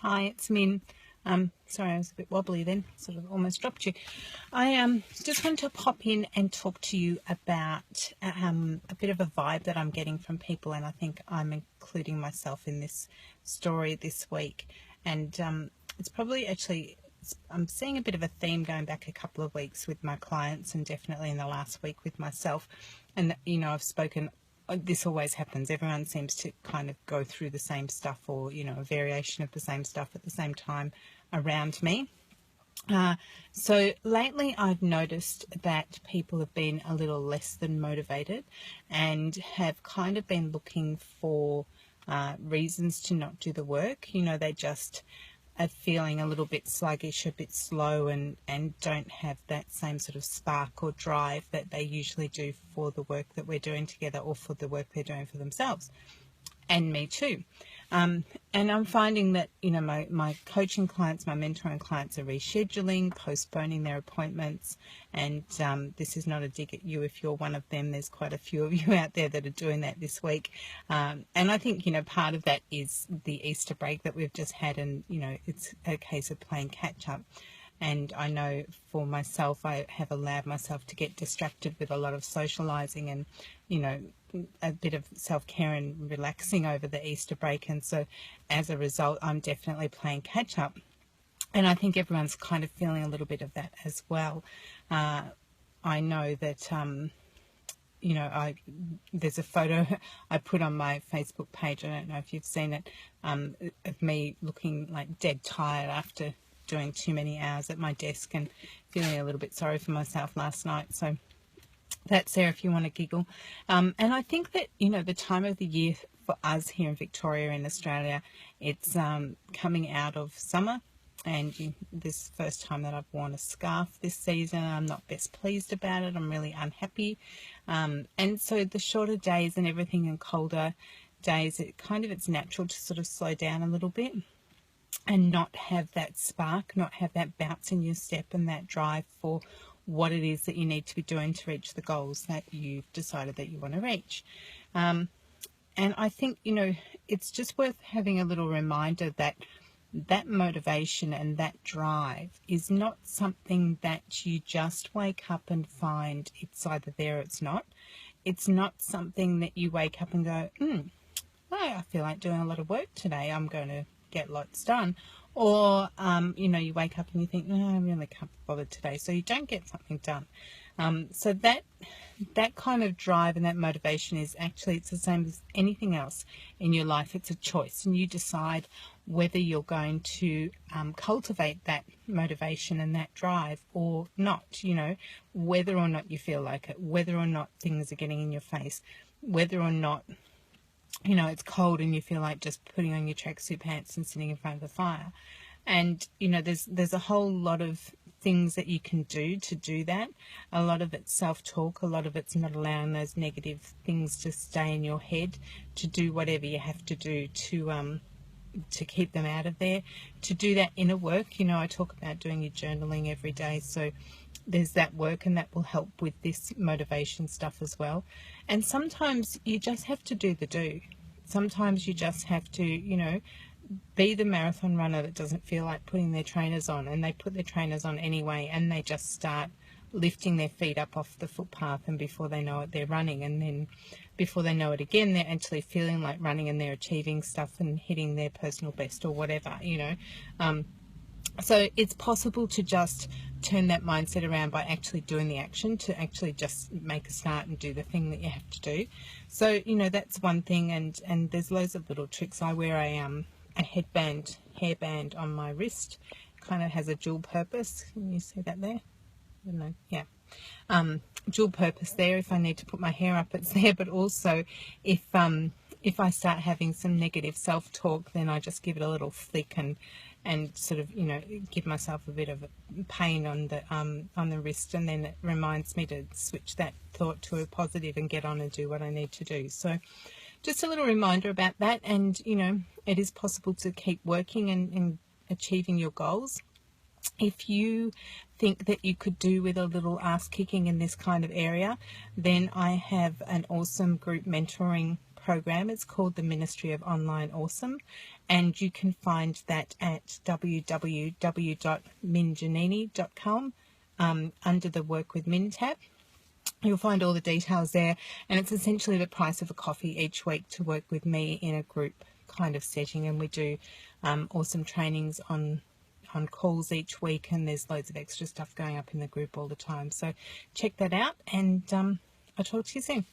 Hi, it's Min. Sorry, I was a bit wobbly then, sort of almost dropped you. I just wanted to pop in and talk to you about a bit of a vibe that I'm getting from people, and I think I'm including myself in this story this week. And it's probably actually, I'm seeing a bit of a theme going back a couple of weeks with my clients, and definitely in the last week with myself. And, you know, I've spoken, this always happens. Everyone seems to kind of go through the same stuff, or, you know, a variation of the same stuff at the same time around me. So lately I've noticed that people have been a little less than motivated and have kind of been looking for reasons to not do the work. You know, they just are feeling a little bit sluggish, a bit slow, and don't have that same sort of spark or drive that they usually do for the work that we're doing together, or for the work they're doing for themselves. And me too. And I'm finding that, you know, my coaching clients, my mentoring clients are rescheduling, postponing their appointments. And this is not a dig at you if you're one of them. There's quite a few of you out there that are doing that this week. And I think, you know, part of that is the Easter break that we've just had. And, you know, it's a case of playing catch up. And I know for myself, I have allowed myself to get distracted with a lot of socializing and, you know, a bit of self-care and relaxing over the Easter break. And so as a result, I'm definitely playing catch up. And I think everyone's kind of feeling a little bit of that as well. I know that, you know, there's a photo I put on my Facebook page. I don't know if you've seen it, of me looking like dead tired after doing too many hours at my desk and feeling a little bit sorry for myself last night. So that's there if you want to giggle. And I think that, you know, the time of the year for us here in Victoria, in Australia, it's coming out of summer. And this is the first time that I've worn a scarf this season. I'm not best pleased about it. I'm really unhappy. And so the shorter days and everything, and colder days, it's natural to sort of slow down a little bit and not have that spark, not have that bounce in your step and that drive for what it is that you need to be doing to reach the goals that you've decided that you want to reach. And I think, you know, it's just worth having a little reminder that that motivation and that drive is not something that you just wake up and find it's either there or it's not. It's not something that you wake up and go, I feel like doing a lot of work today. I'm going to get lots done. Or, you know, you wake up and you think, no, I really can't be bothered today. So you don't get something done. So that kind of drive and that motivation is actually, it's the same as anything else in your life. It's a choice, and you decide whether you're going to cultivate that motivation and that drive or not, you know, whether or not you feel like it, whether or not things are getting in your face, whether or not, you know, it's cold and you feel like just putting on your tracksuit pants and sitting in front of the fire. And, you know, there's a whole lot of things that you can do to do that. A lot of it's self-talk. A lot of it's not allowing those negative things to stay in your head, to do whatever you have to do to keep them out of there, to do that inner work. You know, I talk about doing your journaling every day. So there's that work, and that will help with this motivation stuff as well. And sometimes you just have to do the do. Sometimes you just have to, you know, be the marathon runner that doesn't feel like putting their trainers on, and they put their trainers on anyway, and they just start lifting their feet up off the footpath, and before they know it, they're running, and then before they know it again, they're actually feeling like running, and they're achieving stuff and hitting their personal best or whatever, you know. So it's possible to just turn that mindset around by actually doing the action, to actually just make a start and do the thing that you have to do. So, you know, that's one thing, and there's loads of little tricks. I wear a hairband on my wrist. It kind of has a dual purpose. Can you see that there? I don't know. Yeah. Dual purpose there. If I need to put my hair up, it's there. But also, if I start having some negative self-talk, then I just give it a little flick and sort of, you know, give myself a bit of pain on the wrist, and then it reminds me to switch that thought to a positive and get on and do what I need to do. So just a little reminder about that. And, you know, it is possible to keep working and achieving your goals. If you think that you could do with a little ass kicking in this kind of area, then I have an awesome group mentoring program. It's called the Ministry of Online Awesome, and you can find that at www.minjanini.com under the Work with Min tab. You'll find all the details there, and it's essentially the price of a coffee each week to work with me in a group kind of setting, and we do awesome trainings on calls each week, and there's loads of extra stuff going up in the group all the time. So check that out, and I'll talk to you soon.